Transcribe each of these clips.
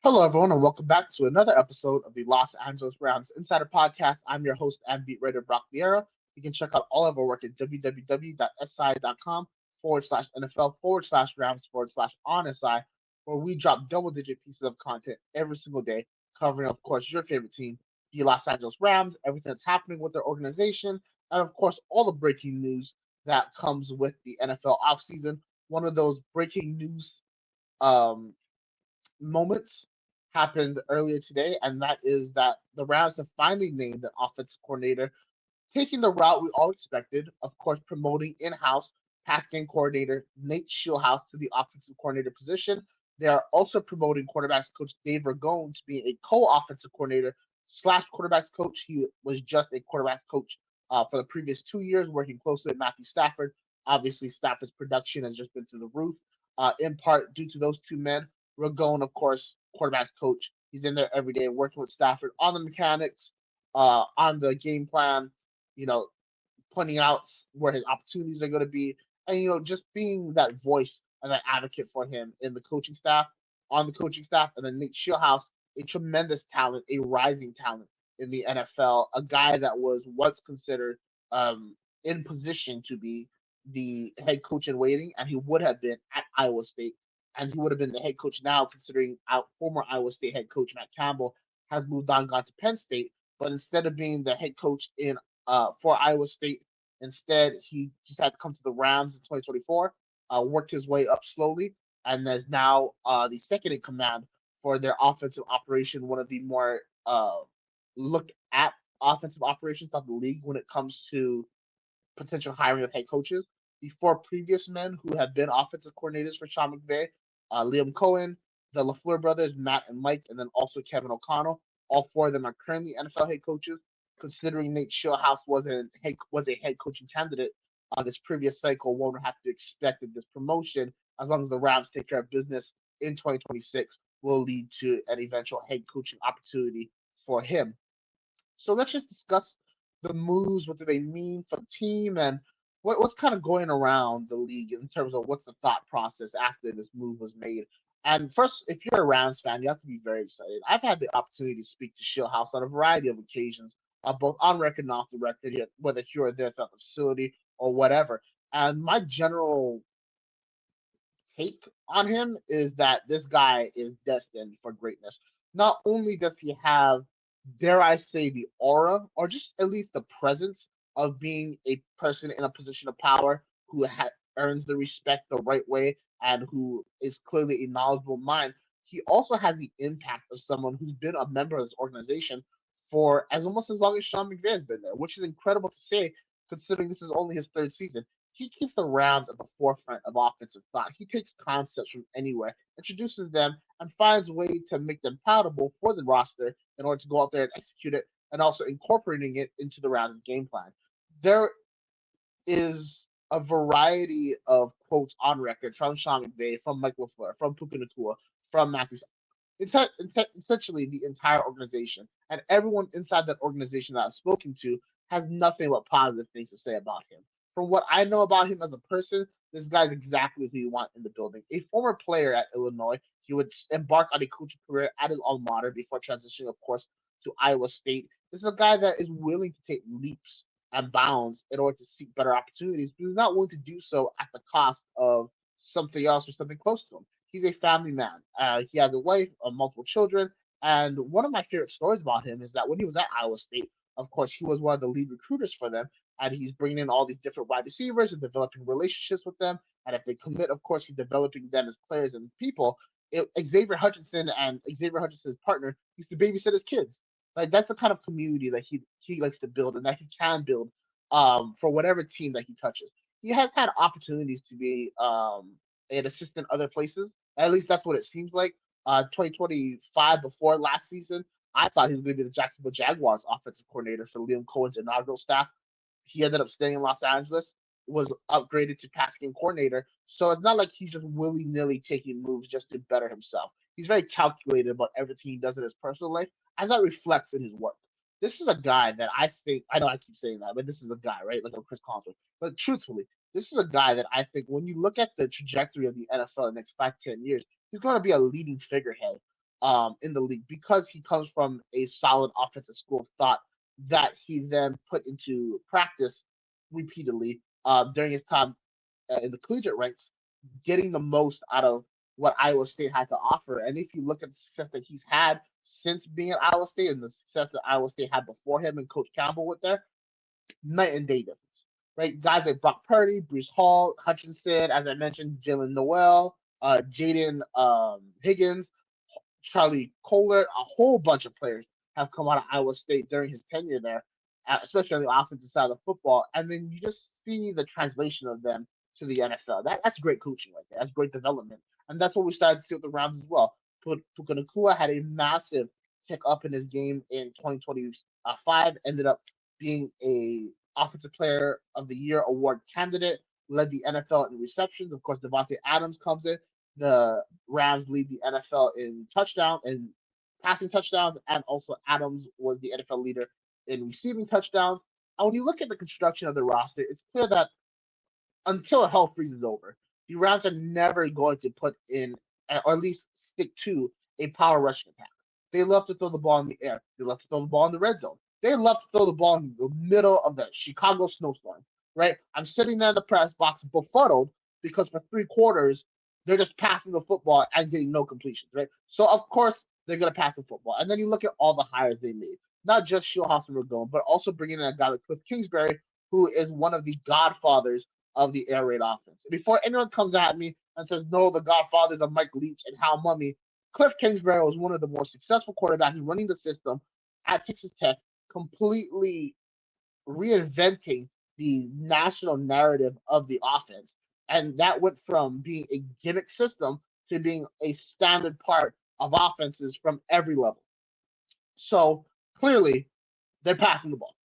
Hello, everyone, and welcome back to another episode of the Los Angeles Rams Insider Podcast. I'm your host and beat writer, Brock Vieira. You can check out all of our work at www.si.com/NFL/Rams/on SI, where we drop double digit pieces of content every single day, covering, of course, your favorite team, the Los Angeles Rams, everything that's happening with their organization, and, of course, all the breaking news that comes with the NFL offseason. One of those breaking news um, moments happened earlier today, and that is that the Rams have finally named an offensive coordinator, taking the route we all expected, of course, promoting in-house pass game coordinator Nate Shieldhouse to the offensive coordinator position. They are also promoting quarterbacks coach Dave Ragone to be a co-offensive coordinator slash quarterbacks coach. He was just a quarterbacks coach for the previous 2 years, working closely with Matthew Stafford. Obviously, Stafford's production has just been through the roof, in part due to those two men. Ragone, of course, quarterbacks coach. He's in there every day working with Stafford on the mechanics, on the game plan, you know, pointing out where his opportunities are going to be, and just being that voice and that advocate for him in the coaching staff, on the coaching staff, and then Nick Shieldhouse, a tremendous talent, a rising talent in the NFL, a guy that was once considered in position to be the head coach in waiting, and he would have been at Iowa State, and he would have been the head coach now, considering former Iowa State head coach Matt Campbell has moved on, gone to Penn State, but instead of being the head coach in for Iowa State. Instead, he just had to come to the Rams in 2024, worked his way up slowly, and is now the second in command for their offensive operation, one of the more looked at offensive operations of the league when it comes to potential hiring of head coaches. The four previous men who have been offensive coordinators for Sean McVay, Liam Cohen, the LaFleur brothers, Matt and Mike, and then also Kevin O'Connell. All four of them are currently NFL head coaches. Considering Nate Shieldhouse was a head coaching candidate this previous cycle, one would have to expect that this promotion, as long as the Rams take care of business in 2026, will lead to an eventual head coaching opportunity for him. So let's just discuss the moves. What do they mean for the team, and what's kind of going around the league in terms of what's the thought process after this move was made. And first, if you're a Rams fan, you have to be very excited. I've had the opportunity to speak to Shieldhouse on a variety of occasions, both on record and off the record, whether you were there at the facility or whatever. And my general take on him is that this guy is destined for greatness. Not only does he have, dare I say, the aura or just at least the presence of being a person in a position of power who earns the respect the right way and who is clearly a knowledgeable mind, he also has the impact of someone who's been a member of this organization for as almost as long as Sean McVay has been there, which is incredible to say considering this is only his third season. He keeps the Rams at the forefront of offensive thought. He takes concepts from anywhere, introduces them, and finds a way to make them palatable for the roster in order to go out there and execute it, and also incorporating it into the Rams' game plan. There is a variety of quotes on record from Sean McVay, from Mike LaFleur, from Puka Nakua, from Matthew, essentially the entire organization. And everyone inside that organization that I've spoken to has nothing but positive things to say about him. From what I know about him as a person, this guy's exactly who you want in the building. A former player at Illinois, he would embark on a coaching career at his alma mater before transitioning, of course, to Iowa State. This is a guy that is willing to take leaps and bounds in order to seek better opportunities, but he's not willing to do so at the cost of something else or something close to him. He's a family man. He has a wife, multiple children, and one of my favorite stories about him is that when he was at Iowa State, of course, he was one of the lead recruiters for them, and he's bringing in all these different wide receivers and developing relationships with them. And if they commit, of course, he's developing them as players and people. Xavier Hutchinson and Xavier Hutchinson's partner used to babysit his kids. Like that's the kind of community that he likes to build and that he can build for whatever team that he touches. He has had opportunities to be an assistant other places. At least that's what it seems like. 2025 before last season, I thought he was going to be the Jacksonville Jaguars offensive coordinator for Liam Cohen's inaugural staff. He ended up staying in Los Angeles, was upgraded to pass game coordinator. So it's not like he's just willy nilly taking moves just to better himself. He's very calculated about everything he does in his personal life, and that reflects in his work. This is a guy that I think, I know I keep saying that, but this is a guy, right? Like a Chris Collinsworth. But truthfully, this is a guy that I think when you look at the trajectory of the NFL in the next 5, 10 years, he's going to be a leading figurehead in the league because he comes from a solid offensive school of thought that he then put into practice repeatedly during his time in the collegiate ranks, getting the most out of what Iowa State had to offer. And if you look at the success that he's had since being at Iowa State and the success that Iowa State had before him and Coach Campbell with there, night and day difference, right? Guys like Brock Purdy, Bruce Hall, Hutchinson, as I mentioned, Jalen Noel, Jaden Higgins, Charlie Kohler, a whole bunch of players have come out of Iowa State during his tenure there, especially on the offensive side of football. And then you just see the translation of them to the NFL. That's great coaching right there. That's great development. And that's what we started to see with the Rams as well. Puka Nacua had a massive tick up in his game in 2025, ended up being a Offensive Player of the Year award candidate, led the NFL in receptions. Of course, Devontae Adams comes in. The Rams lead the NFL in touchdown and passing touchdowns, and also Adams was the NFL leader in receiving touchdowns. And when you look at the construction of the roster, it's clear that until hell freezes over, the Rams are never going to put in, or at least stick to, a power rushing attack. They love to throw the ball in the air. They love to throw the ball in the red zone. They love to throw the ball in the middle of the Chicago snowstorm, right? I'm sitting there in the press box befuddled because for 3 quarters, they're just passing the football and getting no completions, right? So, of course, they're going to pass the football. And then you look at all the hires they made, not just Shieldhouse and Ragone, but also bringing in a guy like Cliff Kingsbury, who is one of the godfathers of the air raid offense. Before anyone comes at me and says, no, the godfathers of Mike Leach and Hal Mummy, Cliff Kingsbury was one of the more successful quarterbacks running the system at Texas Tech, completely reinventing the national narrative of the offense. And that went from being a gimmick system to being a standard part of offenses from every level. So clearly, they're passing the ball.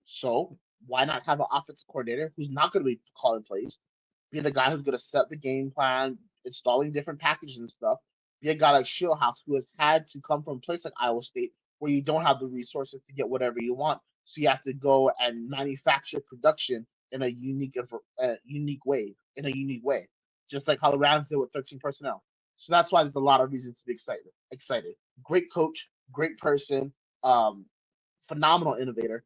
So why not have an offensive coordinator who's not going to be calling plays, be the guy who's going to set the game plan, installing different packages and stuff, be a guy like Shieldhouse who has had to come from a place like Iowa State where you don't have the resources to get whatever you want. So you have to go and manufacture production in a unique way, just like how the Rams did with 13 personnel. So that's why there's a lot of reasons to be excited. Great coach, great person, um, phenomenal innovator,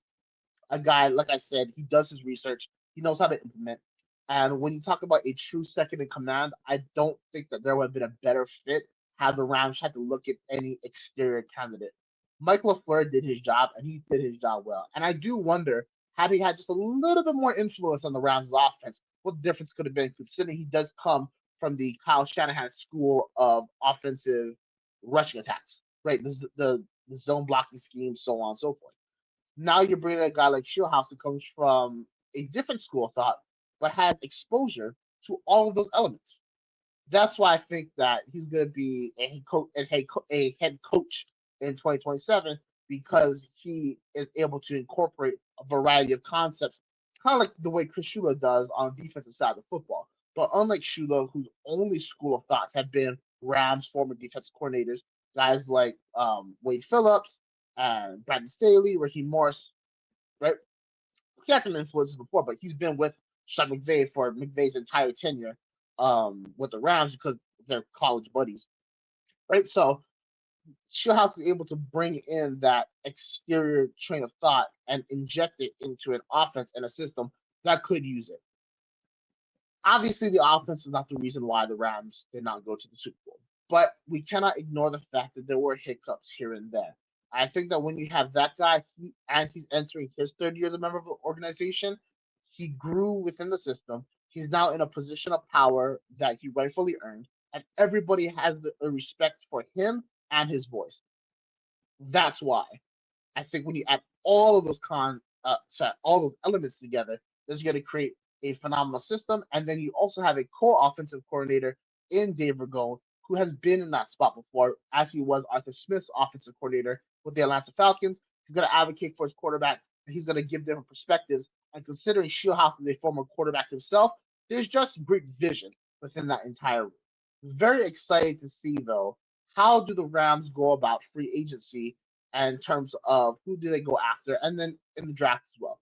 a guy, like I said, he does his research. He knows how to implement. And when you talk about a true second in command, I don't think that there would have been a better fit had the Rams had to look at any exterior candidate. Mike LaFleur did his job, and he did his job well. And I do wonder, had he had just a little bit more influence on the Rams' offense, what the difference could have been, considering he does come from the Kyle Shanahan school of offensive rushing attacks, right? The zone blocking scheme, so on and so forth. Now you're bringing a guy like Shieldhouse who comes from a different school of thought, but has exposure to all of those elements. That's why I think that he's going to be a head coach in 2027 because he is able to incorporate a variety of concepts, kind of like the way Chris Shula does on the defensive side of football. But unlike Shula, whose only school of thoughts have been Rams former defensive coordinators, guys like Wade Phillips and Brandon Staley, Raheem Morris, right? He had some influences before, but he's been with Sean McVay for McVay's entire tenure with the Rams because they're college buddies, right? So Shieldhouse is able to bring in that exterior train of thought and inject it into an offense and a system that could use it. Obviously, the offense is not the reason why the Rams did not go to the Super Bowl, but we cannot ignore the fact that there were hiccups here and there. I think that when you have that guy and he's entering his third year as a member of the organization, he grew within the system. He's now in a position of power that he rightfully earned, and everybody has a respect for him and his voice. That's why I think when you add all of all those elements together, is going to create a phenomenal system. And then you also have a co-offensive coordinator in Dave Ragone, who has been in that spot before, as he was Arthur Smith's offensive coordinator with the Atlanta Falcons. He's going to advocate for his quarterback, and he's going to give different perspectives. And considering Shieldhouse is a former quarterback himself, there's just great vision within that entire room. Very excited to see, though, how do the Rams go about free agency in terms of who do they go after, and then in the draft as well.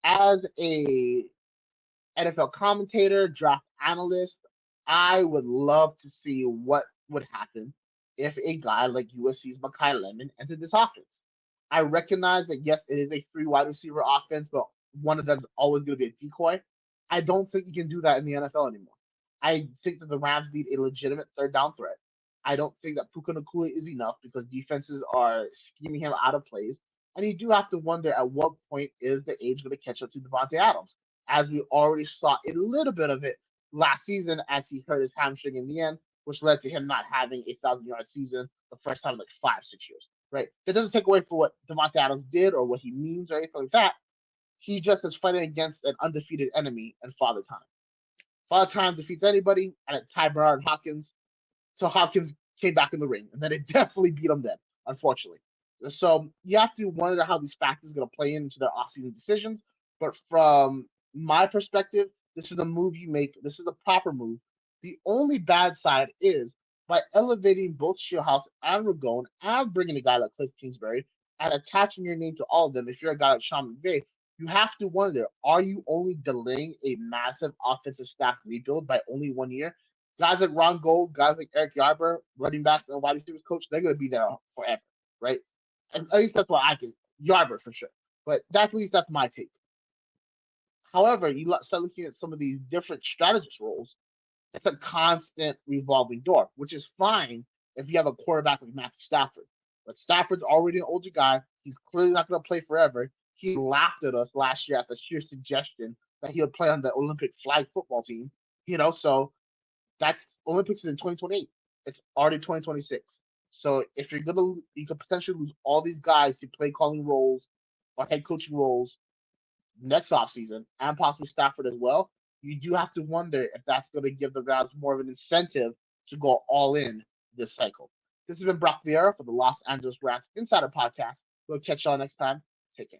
As a NFL commentator, draft analyst, I would love to see what would happen if a guy like USC's Makai Lemon entered this offense. I recognize that yes, it is a three wide receiver offense, but one of them is always going to be a decoy. I don't think you can do that in the NFL anymore. I think that the Rams need a legitimate third down threat. I don't think that Puka Nakua is enough because defenses are scheming him out of plays. And you do have to wonder at what point is the age going to catch up to Devontae Adams, as we already saw a little bit of it last season as he hurt his hamstring in the end, which led to him not having a 1,000-yard season the first time in like 5, 6 years. Right? That doesn't take away from what Devontae Adams did or what he means or anything like that. He just is fighting against an undefeated enemy and Father Time. Father Time defeats anybody, and at Ty Bernard Hopkins, so Hopkins came back in the ring, and then it definitely beat him then, unfortunately. So you have to wonder how these factors are going to play into their offseason decisions. But from my perspective, this is a move you make. This is a proper move. The only bad side is by elevating both Shieldhouse and Ragone and bringing a guy like Cliff Kingsbury and attaching your name to all of them. If you're a guy like Sean McVay, you have to wonder: are you only delaying a massive offensive staff rebuild by only 1 year? Guys like Ron Gold, guys like Eric Yarber, running backs and wide receivers coach, they're going to be there forever, right? And at least that's what I can. Yarber for sure, but at least that's my take. However, you start looking at some of these different strategist roles. It's a constant revolving door, which is fine if you have a quarterback like Matthew Stafford. But Stafford's already an older guy. He's clearly not going to play forever. He laughed at us last year at the sheer suggestion that he would play on the Olympic flag football team. So that's Olympics is in 2028. It's already 2026. So if you could potentially lose all these guys who play calling roles or head coaching roles next offseason and possibly Stafford as well. You do have to wonder if that's going to give the Rams more of an incentive to go all in this cycle. This has been Brock Vieira for the Los Angeles Rams Insider Podcast. We'll catch y'all next time. Take care.